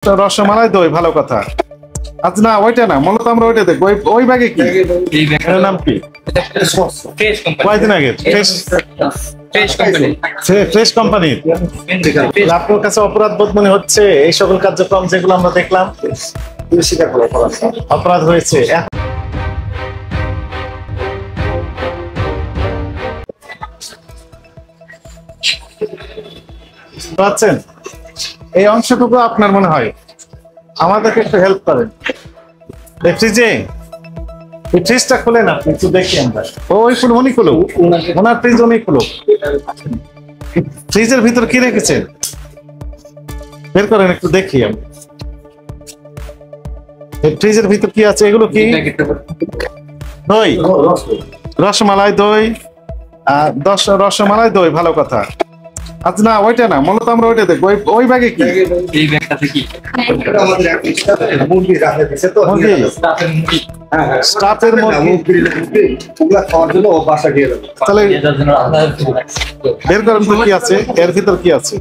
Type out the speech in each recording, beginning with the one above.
রসমালাই দই ভালো কথা। আজ না ওইটা না, মূলত আমরা ওইটা দেখবো। ওই ব্যাগে কি নাম কি? কয়দিন আগে ফ্রেশ কোম্পানি। আপনার কাছে অপরাধ বোধ মনে হচ্ছে এই সকল কার্যক্রম যেগুলো আমরা দেখলাম অপরাধ হয়েছে? পাচ্ছেন এই অংশটুকু আপনার মনে হয়, আমাদেরকে একটু হেল্প করেন। ফ্রিজটা খুলে না একটু দেখি আমরা। ওই খুলো, উনি খুলো, ওনার ফ্রিজ উনি খুলো। ফ্রিজের ভিতর কি রেখেছেন বের করেন একটু দেখি আমি। ফ্রিজের ভিতর কি আছে? এগুলো কি? দই, রসমালাই দই। রসমালাই দই ভালো কথা। আজ না ওইটা না, মূলত আমরা ওইটা দেখবো। ওই ব্যাগে কি? এই ব্যাগটাতে কি মুরগি স্টাফের মুরগি ওগুলা খাওয়ার জন্য ও বাসা গিয়ে যাবে। তাহলে বের করেন তো কি আছে এর ভিতর, কি আছে?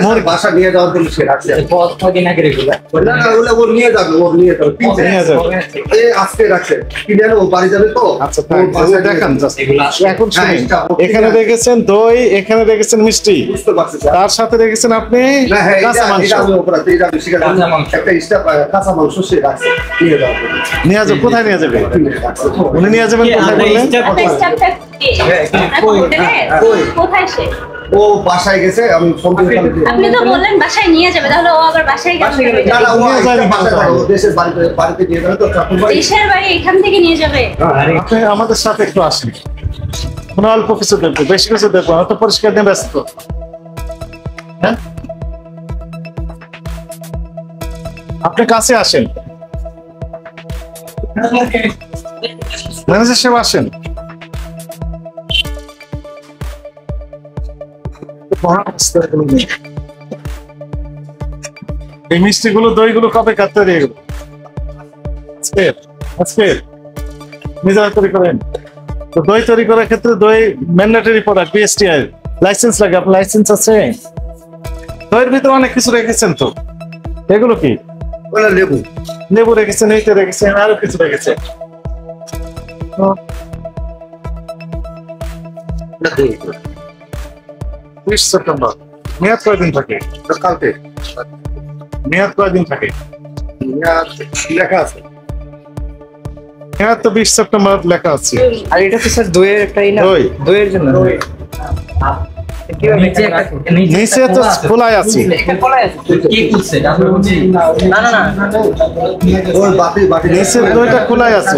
ওর বাসা নিয়ে যাওয়ার জন্য সে রাখছে। পথ থাকে না করে এগুলা না না, ওগুলা নিয়ে যাবে, ওর নিয়ে যাবে। নিয়ে যাবে এই আজকে রাখছে কি জানো, ও বাড়ি যাবে তো। আচ্ছা দেখান এখন শুনুন। এখানে রেখেছেন দই, এখানে রেখেছেন মিষ্টি, বুঝতে পারছি স্যার। তার সাথে রেখেছেন আপনি কাঁচা মাংস। একটা স্টাফ কাঁচা মাংস সে রাখছে, নিয়ে যাবে। নিয়ে যাবে কোথায়? নিয়ে যাবে উনি, নিয়ে যাবেন কোথায় বললেন? কোথায় সে? ও বাসায় গেছে, আমি ফোন করে আপনি তো বললেন বাসায় নিয়ে যাবে, তাহলে ও আবার বাসায় গেছে? না না, ও বাসায় দেশের বাড়িতে নিয়ে যাবে তো। দেশের বাড়ি এখান থেকে নিয়ে যাবে? আপনি আমাদের সাথে একটু আসেন, কোনো অল্প কিছু দেখবো, বেশি কিছু দেখবো না তো। পরিষ্কার নিয়ে ব্যস্ত। হ্যাঁ আপনি কাছে আসেন, ম্যানেজার সাহেব আসেন। এই মিষ্টি গুলো দই গুলো কবে কাটতে দিয়ে গেল? আজকে নিজেরা তৈরি করেন তো? দই তৈরি করার ক্ষেত্রে দই ম্যান্ডেটরি প্রোডাক্ট, বিএসটিআই লাইসেন্স লাগে। আপনার লাইসেন্স আছে? দইয়ের ভিতরে অনেক কিছু রেখেছেন তো, এগুলো কি? লেবু লেবু রেখেছেন, এইটা রেখেছেন, আরো কিছু রেখেছেন। 20 সেপ্টেম্বর। মেয়াদ কয়দিন থাকে? কালকে। মেয়াদ কয়দিন থাকে? লেখা আছে মেয়াদ তো 20 সেপ্টেম্বর লেখা আছে। আর এটা তো স্যার দইয়ের একটাই না, দইয়ের জন্য নিচে তো খোলাই আছে। কি খুলছে না না না, ওর বাটি নিচের দইটা খোলাই আছে,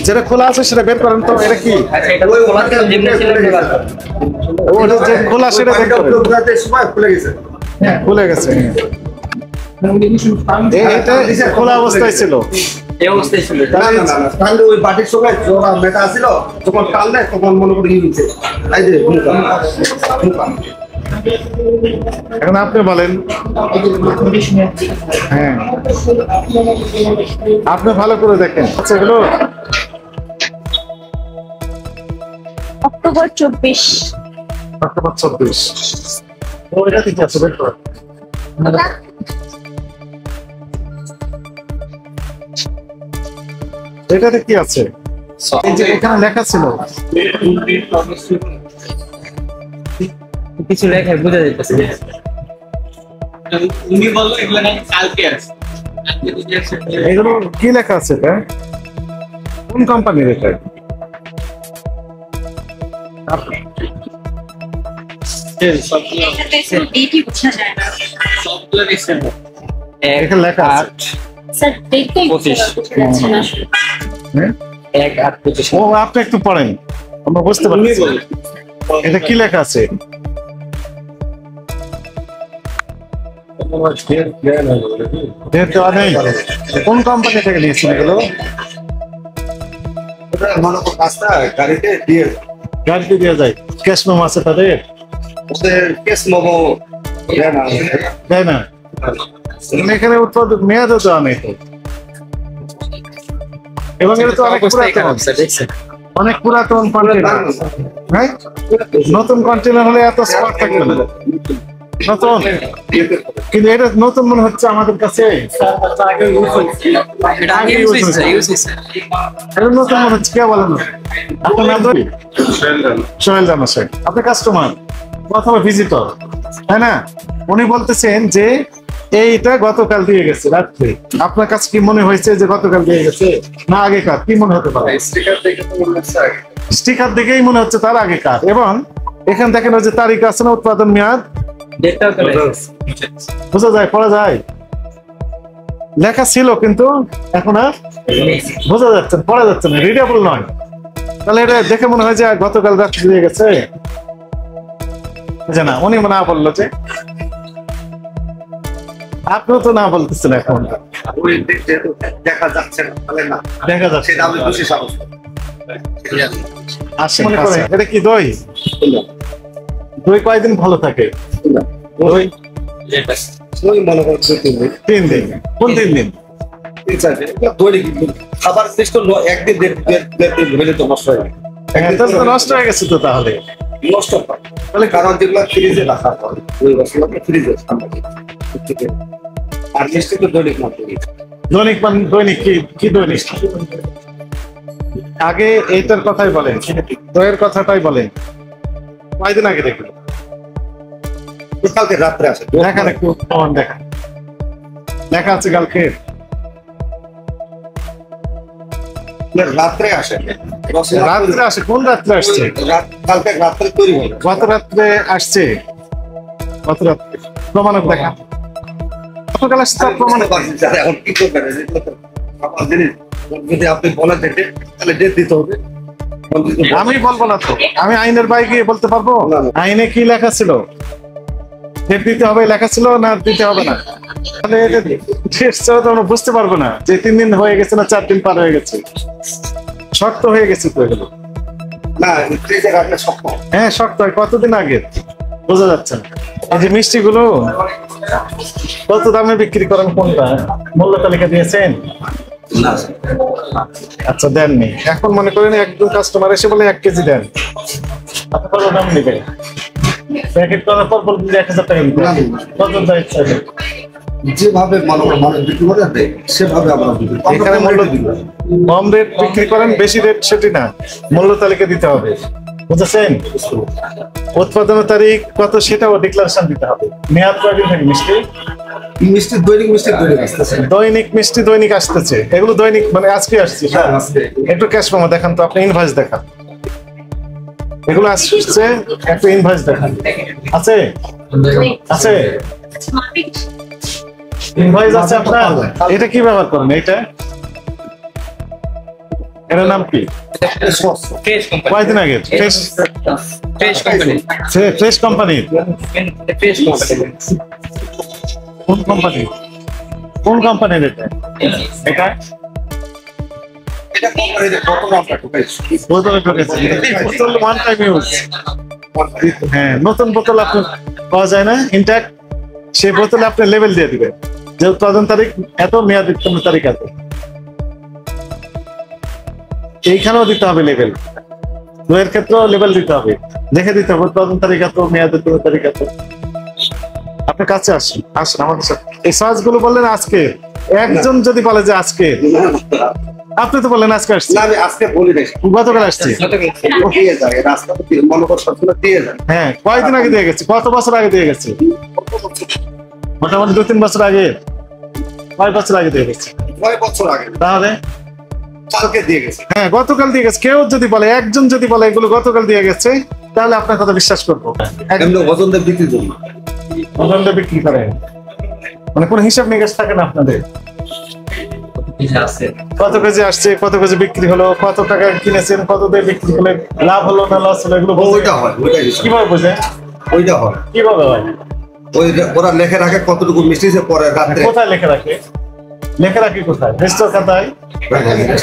যেটা খোলা আছে সেটা বের করেন তো। এটা কি? আচ্ছা এটা ওই খোলা ছিল যেমনি ছিল ওটা যে খোলা সেটা বের করেন। সময় খুলে গেছে, খুলে গেছে। এটা খোলা অবস্থায় ছিল, এই অবস্থায় ছিল। না না না, তাহলে ওই বাটির সময় জোড়া মেটা ছিল, যখন টানলে তখন মনে করে নিয়েছে। এই যে এখন আপনি বলেন। হ্যাঁ আপনি ভালো করে দেখেন। আচ্ছা এগুলো অক্টোবর 24। অক্টোবর 24। ও এটা ঠিক আছে, বের করো। এটাতে কি আছে? এই যে এখানে লেখা ছিল কিছু লেখা বোঝা যাইতেছে। উনি বললো এগুলো নাকি কালকে আছে। এগুলো কি লেখা আছে? এটা কোন কোম্পানির? এটা এখানে লেখা আছে। স্যার দেখতে 25। হ্যাঁ 1/8/25। ও আপনি একটু পড়েন, আমরা বুঝতে পারছি। এটা কি লেখা আছে? কোন কোম্পানি থেকে নিয়েছিল এগুলো? রাস্তা গাড়িতে দিয়ে গাড়িতে দিয়ে যায়। ক্যাশ মেমো আছে তাদের? ওদের কেস মোমো তাই না? এখানে উৎপাদক মেয়াদও দেওয়া নেই তো। এবং এটা তো অনেক পুরাতন, অনেক পুরাতন কন্টেনার। হ্যাঁ নতুন কন্টেনার হলে এত স্পট থাকবে না। নতুন, কিন্তু এটা নতুন মনে হচ্ছে আমাদের কাছে। এটা আগে ইউজ হইছে এটা নতুন মনে হচ্ছে, কে বলেন? আপনার নাম ধরি? সোহেল জানা সাহেব। আপনি কাস্টমার অথবা ভিজিটর, তাই না? উনি বলতেছেন যে এইটা গতকাল দিয়ে গেছে রাত্রে। আপনার কাছে কি মনে হয়েছে যে গতকাল দিয়ে গেছে না আগেকার? কি মনে হতে পারে? স্টিকার দেখেই মনে হচ্ছে তার আগেকার। এবং এখানে দেখেন ওই যে তারিখ আছে না, উৎপাদন মেয়াদ, ডেটটাও চলে গেছে। বোঝা যায়, পড়া যায়। লেখা ছিল কিন্তু এখন আর বোঝা যাচ্ছে না, পড়া যাচ্ছে না, রিডেবল নয়। তাহলে এটা দেখে মনে হয় যে গতকাল রাত্রে দিয়ে গেছে। যে না, উনি না বললো যে, আপনিও তো না বলতেছেন এখন। ওই যেহেতু দেখা যাচ্ছে না, তাহলে না দেখা যাচ্ছে সেটা আমি খুশি সাহস আসেন, মনে করেন এটা কি দই? দই কয়দিন ভালো থাকে? দই ওই মনে করছে 3 দিন 3 দিন। কোন 3 দিন? 3-4 দিন দৈনিক খাবার শেষ করলো, একদিন দেড় দিন হইলে তো নষ্ট হয়ে যায়। হ্যাঁ, তাহলে তো নষ্ট হয়ে গেছে তো তাহলে। নষ্ট হয় তাহলে, কারণ যেগুলো ফ্রিজে রাখা হয় ওই বছর ফ্রিজে আর মিষ্টি তো দৈনিক মাত্র। দৈনিক মানে দৈনিক কি দৈনিক? আগে এইটার কথাই বলেন, দইয়ের কথাটাই বলেন। কয়দিন আগে দেখবেন? কালকে রাত্রে আসে দেখান একটু, প্রমাণ দেখান। লেখা আছে কালকে রাত্রে আসে, রাত্রে আসে। কোন রাত্রে আসছে? কালকে রাত্রে তৈরি হবে। গত রাত্রে আসছে, গত রাত্রে। প্রমাণ দেখা, গতকাল আসছে তার প্রমাণ। এখন কি করবেন? জিনিস যদি আপনি বলেন ডেটে, তাহলে ডেট দিতে হবে। আমি বলবো না তো, আমি আইনের বাইরে গিয়ে বলতে পারবো? না, না। আইনে কি লেখা ছিল? ডেট দিতে হবে লেখা ছিল না দিতে হবে না? তাহলে এটা ডেট ছাড়া তো আমরা বুঝতে পারবো না যে 3 দিন হয়ে গেছে না 4 দিন পার হয়ে গেছে। শক্ত হয়ে গেছে তো এগুলো। না, ফ্রিজে রাখলে শক্ত। হ্যাঁ, শক্ত হয়। কতদিন আগে বোঝা যাচ্ছে না। এই যে মিষ্টি গুলো কত দামে বিক্রি করেন? কোনটা মূল্য তালিকা দিয়েছেন? না, আচ্ছা, দেননি। এখন মনে করেন একজন কাস্টমার এসে বলে 1 কেজি দেন, আপনি কত দাম নেবেন? প্যাকেট করার পর বলবেন যে 1000 টাকা দিতে হবে। কত দাম চাইবেন? যেভাবে মানুষ বিক্রি করে দেয় সেভাবে আমরা বিক্রি করি। এখানে মূল্য কম রেট বিক্রি করেন, বেশি রেট সেটি না, মূল্য তালিকা দিতে হবে। বুঝেছেন? উৎপাদনের তারিখ কত সেটাও ডিক্লারেশন দিতে হবে। মেয়াদ কয়দিন থাকে মিষ্টি? মিষ্টি দৈনিক মিষ্টি দৈনিক আসতেছে। দৈনিক মিষ্টি দৈনিক আসতেছে। এগুলো দৈনিক মানে আজকে আসছে। হ্যাঁ, আজকে। একটু ক্যাশ মেমো দেখান তো, আপনি ইনভয়েস দেখান। এগুলো আসছে, একটু ইনভয়েস দেখান। আছে আছে ইনভয়েস আছে আপনার? এটা কি ব্যবহার করেন? এটা এটার নাম কি? ফ্রেশ কোম্পানি, কয়দিন আগে? Fresh fresh company, fresh company. Fresh company. কোন কোম্পানি? কোন কোম্পানির এটা? এটা এটা কোম্পানিতে কত দামটা ঢুকাইছে? বোতলে ঢুকেছে। বোতল ওয়ান টাইম ইউজ। হ্যাঁ, নতুন বোতল আপনি পাওয়া যায় না ইনট্যাক্ট, সেই বোতলে আপনি লেবেল দিয়ে দিবেন যে উৎপাদন তারিখ এত, মেয়াদ উত্তীর্ণ তারিখ এত। এইখানেও দিতে হবে লেবেল, দইয়ের ক্ষেত্রেও লেবেল দিতে হবে, দেখে দিতে হবে উৎপাদন তারিখ এত, মেয়াদ উত্তীর্ণ তারিখ এত। আপনি কাছে আসুন, আসুন আমাদের সাথে। এই সহজ গুলো বললেন আজকে, একজন যদি বলে যে আজকে, আপনি তো বললেন আজকে আসছে। না, আমি আজকে বলি নাই, গতকাল আসছে। দিয়ে যায় রাস্তা মনে কর সবসময় দিয়ে যায়। হ্যাঁ, কয়দিন আগে দিয়ে গেছে? কত বছর আগে দিয়ে গেছে? মোটামুটি 2-3 বছর আগে, 5 বছর আগে দিয়ে গেছে। 9 বছর আগে তাহলে কালকে দিয়ে গেছে। হ্যাঁ, গতকাল দিয়ে গেছে। কেউ যদি বলে, একজন যদি বলে এগুলো গতকাল দিয়ে গেছে, তাহলে আপনার কথা বিশ্বাস করবো। এমনি ওজন দিয়ে বিক্রির জন্য ওজনটা বিক্রি করেন, মানে কোনো হিসাব নিকাশ থাকে না আপনাদের? কত কেজি আসছে, কত কেজি বিক্রি হলো, কত টাকা কিনেছেন, কত দিয়ে বিক্রি হলে লাভ হলো না লস হলো, এগুলো ওইটা হয়, ওইটা কিভাবে বোঝে? ওইটা হয়। কিভাবে হয়? ওই ওরা লেখে রাখে কতটুকু মিষ্টি সে পরে রাত্রে। কোথায় লেখা রাখে? লেখা রাখি কোথায়? রেজিস্টার খাতায়?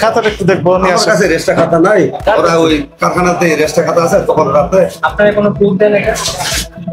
খাতাটা একটু দেখবো, নিয়ে আমার আসুন। কাছে রেস্টা খাতা নাই, ওরা ওই কারখানাতে রেস্টা খাতা আছে, তখন রাতে আপনারা কোনো প্রুফ দেন এটা?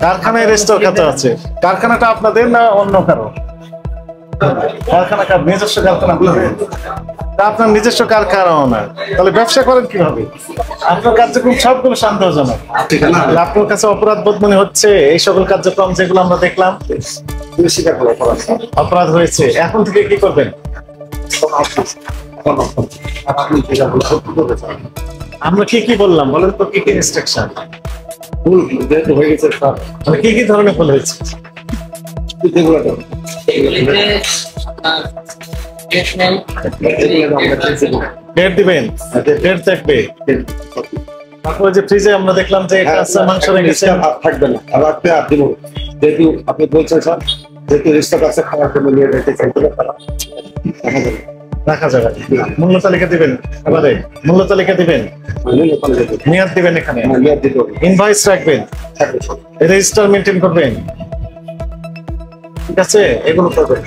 কারখানায় রেজিস্টার খাতা আছে। কারখানাটা আপনাদের না অন্য কারো? কারখানা কার? নিজস্ব কারখানা আপনাদের? তা আপনার নিজস্ব কারখানাও না, তাহলে ব্যবসা করেন কিভাবে? আপনার কার্যক্রম সবগুলো সন্দেহজনক। ঠিক আছে না? তাহলে আপনার কাছে অপরাধ বোধ মনে হচ্ছে এই সকল কার্যক্রম যেগুলো আমরা দেখলাম তুমি স্বীকার করো অপরাধ। অপরাধ হয়েছে, এখন থেকে কি করবেন? আপনি যেটা বলে সত্যি করতে চান। আমরা কি কি বললাম বলেন তো, কি কি ইনস্ট্রাকশন, ভুল যেহেতু হয়ে গেছে স্যার, মানে কি কি ধরনের ভুল হয়েছে? যেগুলো করো। এগুলিতে আপনার স্টেটমেন্ট ডেট দিবেন, ডেট থাকবে। তারপরে যে ফ্রিজে আমরা দেখলাম যে কাঁচা মাংস রেখেছে, থাকবে না, আর রাখতে আর দিব। যেহেতু আপনি বলছেন স্যার, যেহেতু রিস্টার আছে খাওয়ার জন্য নিয়ে যেতে চাইতে রাখা যাবে। মূল্য তালিকা দিবেন, এবারে মূল্য তালিকা দিবেন, মেয়াদ দিবেন, এখানে ইনভয়েস রাখবেন, রেজিস্টার মেনটেন করবেন, ঠিক আছে? এগুলো করবেন।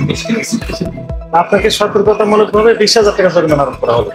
আপনাকে সতর্কতামূলক ভাবে 20,000 টাকা জরিমানা আরোপ করা হবে।